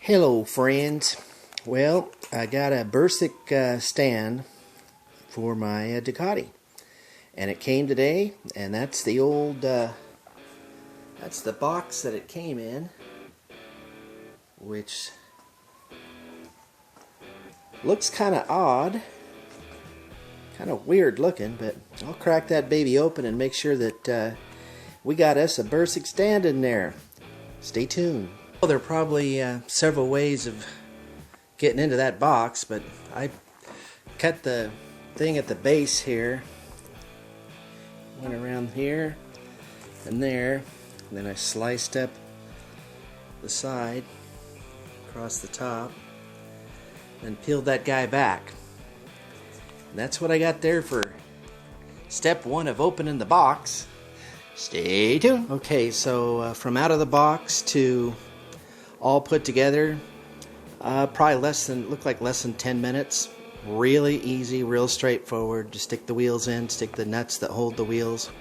Hello friends. Well, I got a Bursig stand for my Ducati, and it came today, and that's the old that's the box that it came in, which looks kind of odd, kind of weird looking, but I'll crack that baby open and make sure that we got us a Bursig stand in there. Stay tuned. Well, there are probably several ways of getting into that box, but I cut the thing at the base here, went around here and there, and then I sliced up the side across the top, then peeled that guy back. And that's what I got there for step one of opening the box. Stay tuned. Okay, so from out of the box to all put together, probably looked like less than 10 minutes. Really easy, real straightforward. Just stick the wheels in, stick the nuts that hold the wheels,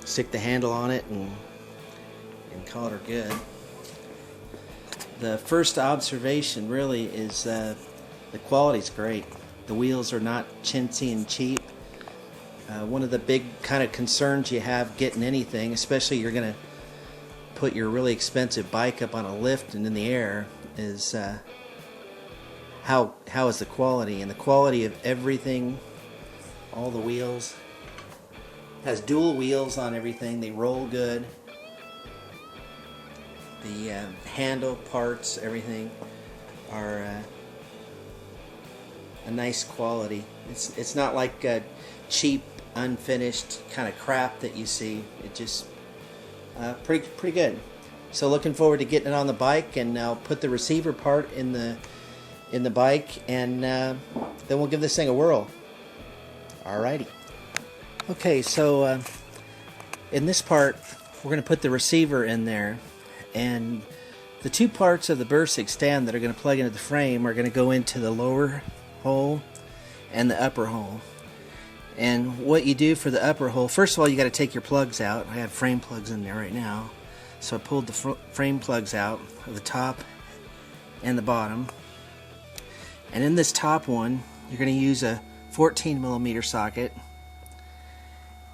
stick the handle on it, and call it good. The first observation really is the quality's great. The wheels are not chintzy and cheap. One of the big kind of concerns you have getting anything, especially you're going to put your really expensive bike up on a lift and in the air, is how is the quality, and the quality of everything. All the wheels, has dual wheels on everything, they roll good. The handle parts, everything are a nice quality. It's not like cheap, unfinished kind of crap that you see. It just pretty good. So looking forward to getting it on the bike, and I'll put the receiver part in the bike, and then we'll give this thing a whirl. Alrighty. Okay, so in this part we're going to put the receiver in there, and the two parts of the Bursig stand that are going to plug into the frame are going to go into the lower hole and the upper hole. And what you do for the upper hole, first of all, you got to take your plugs out. I have frame plugs in there right now, so I pulled the frame plugs out of the top and the bottom. And in this top one, you're going to use a 14mm socket,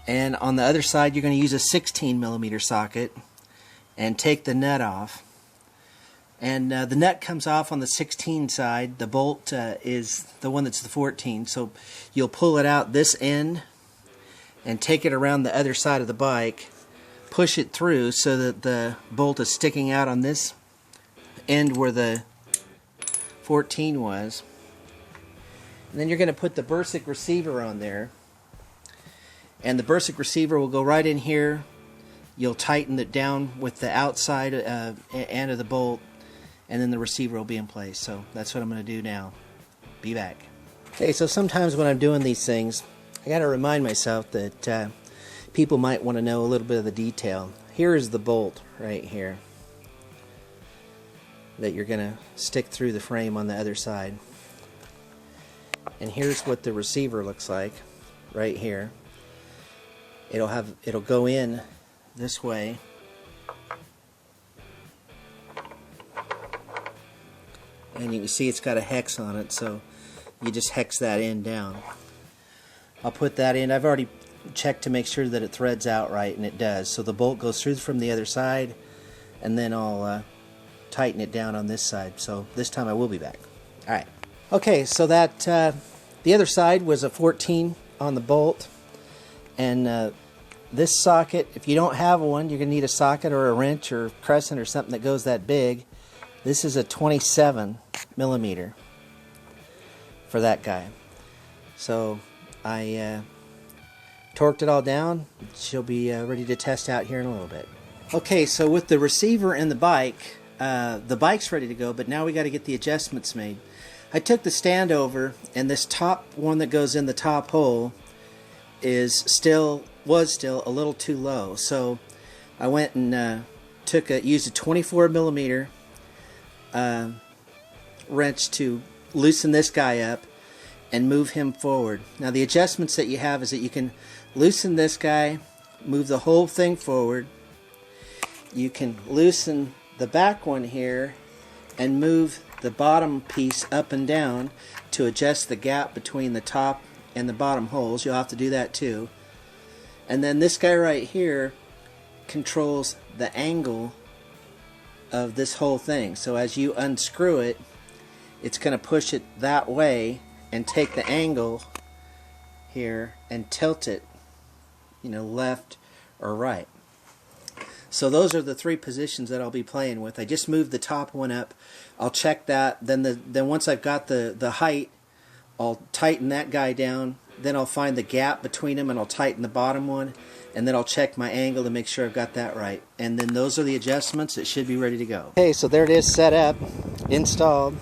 and on the other side you're going to use a 16mm socket and take the nut off. And the nut comes off on the 16 side. The bolt is the one that's the 14. So you'll pull it out this end and take it around the other side of the bike, push it through so that the bolt is sticking out on this end where the 14 was. And then you're going to put the Bursig receiver on there. And the Bursig receiver will go right in here. You'll tighten it down with the outside end of the bolt, and then the receiver will be in place. So that's what I'm going to do now. Be back. Okay, so sometimes when I'm doing these things, I got to remind myself that people might want to know a little bit of the detail. Here is the bolt right here that you're going to stick through the frame on the other side. And here's what the receiver looks like right here. It'll go in this way. And you can see it's got a hex on it, so you just hex that end down. I'll put that in. I've already checked to make sure that it threads out right, and it does. So the bolt goes through from the other side, and then I'll tighten it down on this side. So this time I will be back. Alright. Okay, so that the other side was a 14 on the bolt, and this socket, if you don't have one, you're going to need a socket or a wrench or crescent or something that goes that big. This is a 27mm for that guy. So I torqued it all down. She'll be ready to test out here in a little bit. Okay, so with the receiver and the bike's ready to go, but now we got to get the adjustments made. I took the stand over, and this top one that goes in the top hole was still a little too low. So I went and used a 24mm wrench to loosen this guy up and move him forward. Now the adjustments that you have is that you can loosen this guy, move the whole thing forward. You can loosen the back one here and move the bottom piece up and down to adjust the gap between the top and the bottom holes. You'll have to do that too. And then this guy right here controls the angle of this whole thing. So as you unscrew it, it's going to push it that way and take the angle here and tilt it, you know, left or right. So those are the three positions that I'll be playing with. I just moved the top one up. I'll check that. Then once I've got the height, I'll tighten that guy down. Then I'll find the gap between them and I'll tighten the bottom one. And then I'll check my angle to make sure I've got that right. And then those are the adjustments. It should be ready to go. Okay, so there it is, set up, installed.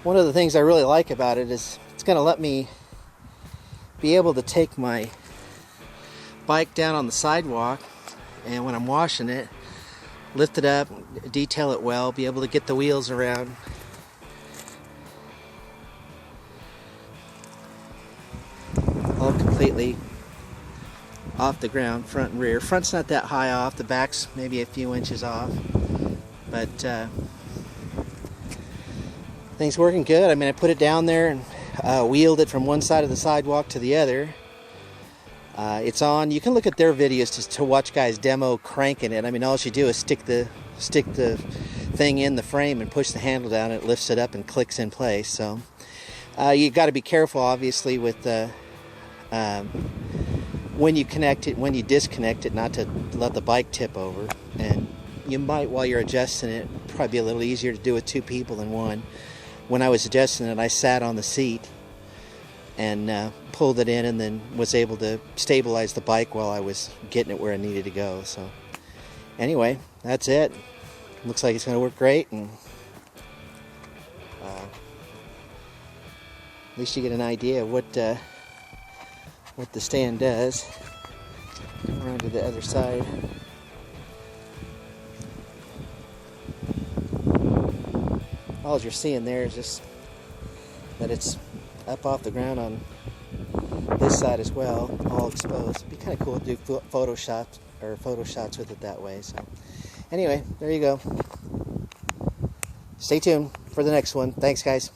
One of the things I really like about it is it's going to let me be able to take my bike down on the sidewalk, and when I'm washing it, lift it up, detail it well, be able to get the wheels around. All completely off the ground, front and rear. Front's not that high off, the back's maybe a few inches off, but things working good. I mean, I put it down there and wheeled it from one side of the sidewalk to the other. It's on. You can look at their videos to watch guys demo cranking it. I mean, all you do is stick the thing in the frame and push the handle down, and it lifts it up and clicks in place. So you got to be careful, obviously, with when you connect it, when you disconnect it, not to let the bike tip over. And you might, while you're adjusting it, probably be a little easier to do with two people than one. When I was adjusting it, I sat on the seat and pulled it in, and then was able to stabilize the bike while I was getting it where I needed to go. So anyway, that's it. Looks like it's going to work great, and at least you get an idea of what the stand does. Come around to the other side. All you're seeing there is just that it's up off the ground on this side as well, all exposed. It'd be kind of cool to do photo shots with it that way. So anyway, there you go. Stay tuned for the next one. Thanks, guys.